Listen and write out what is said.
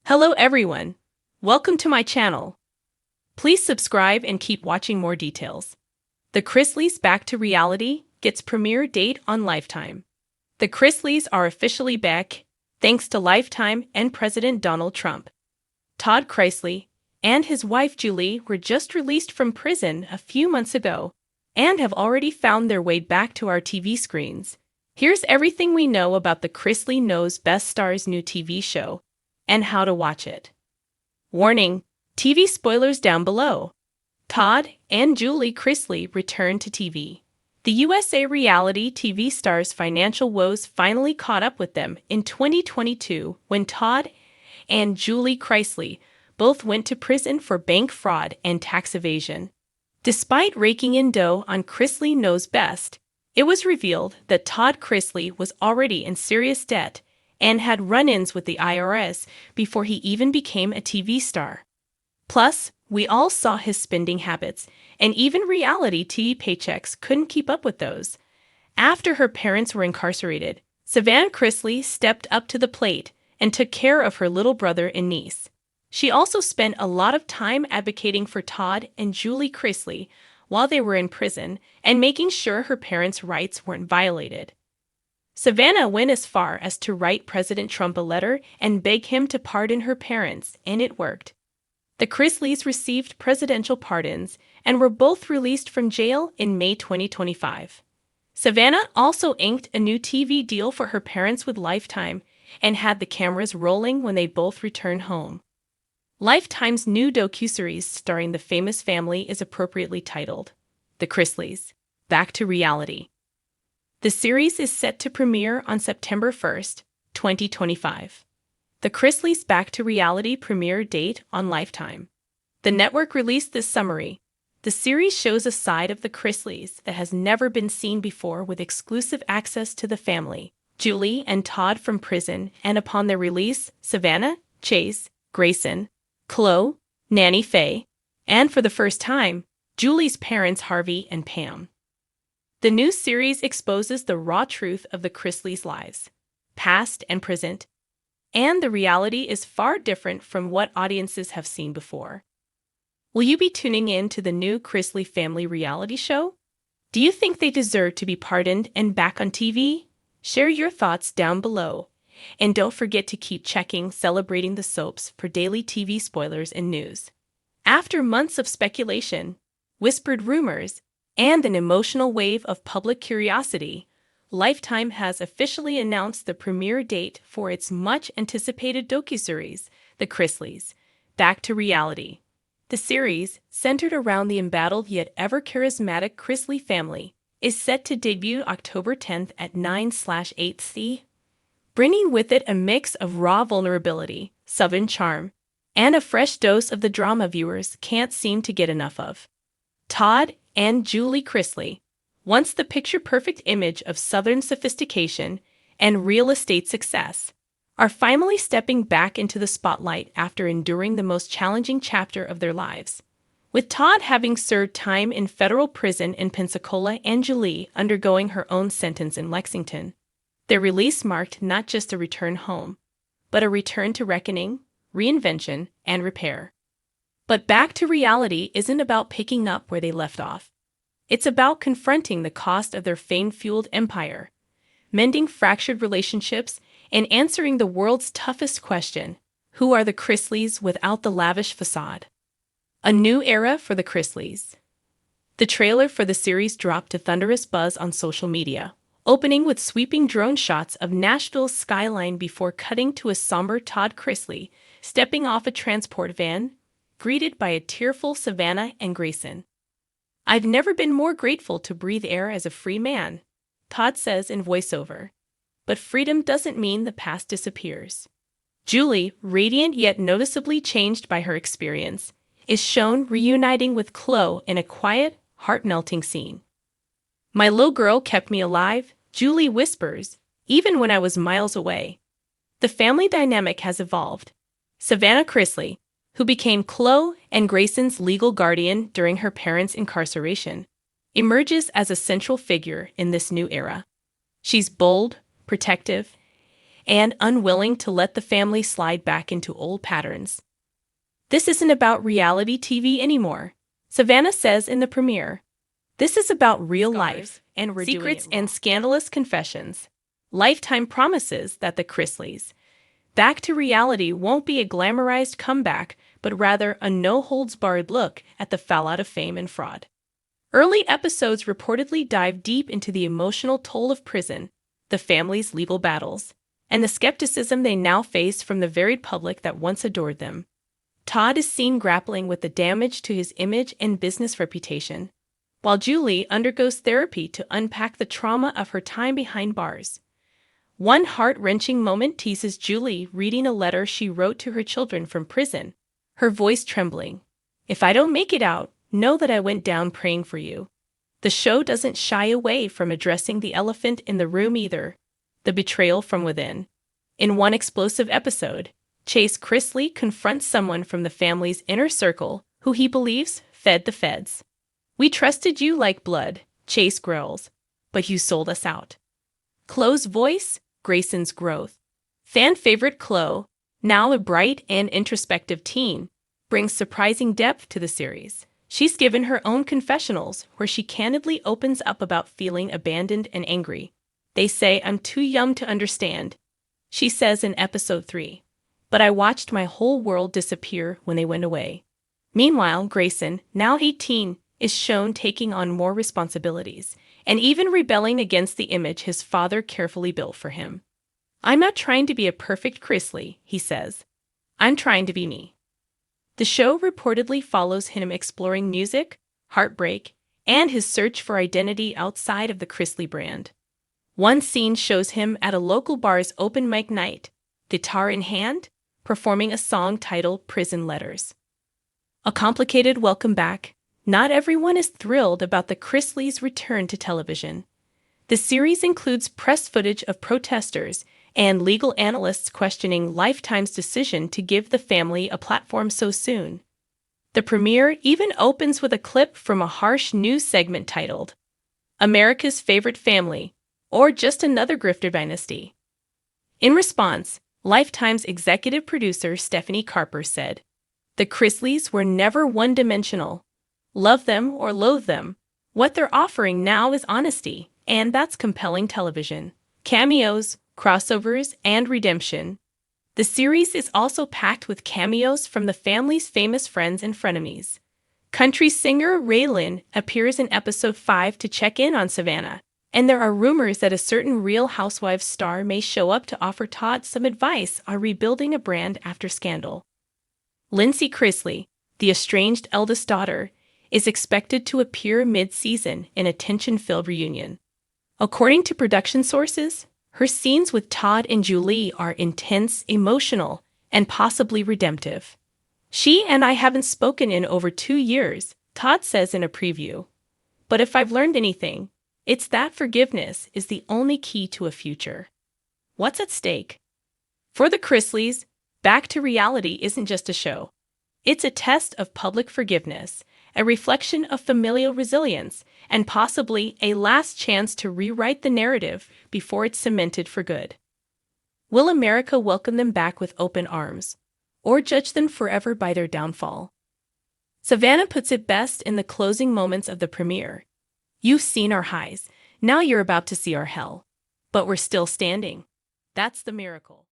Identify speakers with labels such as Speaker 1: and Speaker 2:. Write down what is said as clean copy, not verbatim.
Speaker 1: Hello everyone. Welcome to my channel. Please subscribe and keep watching more details. The Chrisleys Back to Reality gets premiere date on Lifetime. The Chrisleys are officially back, thanks to Lifetime and President Donald Trump. Todd Chrisley and his wife Julie were just released from prison a few months ago and have already found their way back to our TV screens. Here's everything we know about the Chrisley Knows Best Star's new TV show and how to watch it. Warning: TV spoilers down below. Todd and Julie Chrisley return to TV. The USA reality TV star's financial woes finally caught up with them in 2022 when Todd and Julie Chrisley both went to prison for bank fraud and tax evasion. Despite raking in dough on Chrisley Knows Best, it was revealed that Todd Chrisley was already in serious debt and had run-ins with the IRS before he even became a TV star. Plus, we all saw his spending habits, and even reality TV paychecks couldn't keep up with those. After her parents were incarcerated, Savannah Chrisley stepped up to the plate and took care of her little brother and niece. She also spent a lot of time advocating for Todd and Julie Chrisley while they were in prison and making sure her parents' rights weren't violated. Savannah went as far as to write President Trump a letter and beg him to pardon her parents, and it worked. The Chrisleys received presidential pardons and were both released from jail in May 2025. Savannah also inked a new TV deal for her parents with Lifetime and had the cameras rolling when they both returned home. Lifetime's new docuseries starring the famous family is appropriately titled The Chrisleys Back to Reality. The series is set to premiere on September 1st, 2025. The Chrisleys Back to Reality premiere date on Lifetime. The network released this summary. The series shows a side of the Chrisleys that has never been seen before, with exclusive access to the family, Julie and Todd from prison, and upon their release, Savannah, Chase, Grayson, Chloe, Nanny Faye, and for the first time, Julie's parents Harvey and Pam. The new series exposes the raw truth of the Chrisleys' lives, past and present, and the reality is far different from what audiences have seen before. Will you be tuning in to the new Chrisley family reality show? Do you think they deserve to be pardoned and back on TV? Share your thoughts down below. And don't forget to keep checking Celebrating the Soaps for daily TV spoilers and news. After months of speculation, whispered rumors, and an emotional wave of public curiosity, Lifetime has officially announced the premiere date for its much-anticipated docuseries, The Chrisleys Back to Reality. The series, centered around the embattled yet ever-charismatic Chrisley family, is set to debut October 10th at 9/8 C, bringing with it a mix of raw vulnerability, Southern charm, and a fresh dose of the drama viewers can't seem to get enough of. Todd and Julie Chrisley, once the picture-perfect image of Southern sophistication and real estate success, are finally stepping back into the spotlight after enduring the most challenging chapter of their lives. With Todd having served time in federal prison in Pensacola and Julie undergoing her own sentence in Lexington, their release marked not just a return home, but a return to reckoning, reinvention, and repair. But Back to Reality isn't about picking up where they left off. It's about confronting the cost of their fame-fueled empire, mending fractured relationships, and answering the world's toughest question: who are the Chrisleys without the lavish facade? A new era for the Chrisleys. The trailer for the series dropped to thunderous buzz on social media, opening with sweeping drone shots of Nashville's skyline before cutting to a somber Todd Chrisley stepping off a transport van, greeted by a tearful Savannah and Grayson. "I've never been more grateful to breathe air as a free man," Todd says in voiceover. But freedom doesn't mean the past disappears. Julie, radiant yet noticeably changed by her experience, is shown reuniting with Chloe in a quiet, heart-melting scene. "My little girl kept me alive," Julie whispers, "even when I was miles away." The family dynamic has evolved. Savannah Chrisley, who became Chloe and Grayson's legal guardian during her parents' incarceration, emerges as a central figure in this new era. She's bold, protective, and unwilling to let the family slide back into old patterns. This isn't about reality TV anymore, Savannah says in the premiere. This is about real life and secrets and scandalous confessions. Lifetime promises that the Chrisleys' back to reality won't be a glamorized comeback, but rather a no-holds-barred look at the fallout of fame and fraud. Early episodes reportedly dive deep into the emotional toll of prison, the family's legal battles, and the skepticism they now face from the varied public that once adored them. Todd is seen grappling with the damage to his image and business reputation, while Julie undergoes therapy to unpack the trauma of her time behind bars. One heart-wrenching moment teases Julie reading a letter she wrote to her children from prison, her voice trembling. "If I don't make it out, know that I went down praying for you." The show doesn't shy away from addressing the elephant in the room either, the betrayal from within. In one explosive episode, Chase Chrisley confronts someone from the family's inner circle who he believes fed the feds. "We trusted you like blood," Chase growls, "but you sold us out." Chloe's voice, Grayson's growth. Fan favorite Chloe, now a bright and introspective teen, brings surprising depth to the series. She's given her own confessionals where she candidly opens up about feeling abandoned and angry. "They say I'm too young to understand," she says in episode 3. "But I watched my whole world disappear when they went away." Meanwhile, Grayson, now 18, is shown taking on more responsibilities, and even rebelling against the image his father carefully built for him. "I'm not trying to be a perfect Chrisley," he says. "I'm trying to be me." The show reportedly follows him exploring music, heartbreak, and his search for identity outside of the Chrisley brand. One scene shows him at a local bar's open mic night, guitar in hand, performing a song titled "Prison Letters." A complicated welcome back. Not everyone is thrilled about the Chrisleys' return to television. The series includes press footage of protesters and legal analysts questioning Lifetime's decision to give the family a platform so soon. The premiere even opens with a clip from a harsh news segment titled, "America's Favorite Family," or "Just Another Grifter Dynasty." In response, Lifetime's executive producer Stephanie Carper said, "The Chrisleys were never one-dimensional. Love them or loathe them. What they're offering now is honesty, and that's compelling television. Cameos, crossovers, and redemption." The series is also packed with cameos from the family's famous friends and frenemies. Country singer Raylan appears in episode 5 to check in on Savannah, and there are rumors that a certain Real Housewives star may show up to offer Todd some advice on rebuilding a brand after scandal. Lindsay Chrisley, the estranged eldest daughter, is expected to appear mid-season in a tension-filled reunion. According to production sources, her scenes with Todd and Julie are intense, emotional, and possibly redemptive. "She and I haven't spoken in over 2 years," Todd says in a preview. "But if I've learned anything, it's that forgiveness is the only key to a future." What's at stake? For the Chrisleys, Back to Reality isn't just a show. It's a test of public forgiveness, a reflection of familial resilience, and possibly a last chance to rewrite the narrative before it's cemented for good. Will America welcome them back with open arms, or judge them forever by their downfall? Savannah puts it best in the closing moments of the premiere. "You've seen our highs, now you're about to see our hell. But we're still standing. That's the miracle."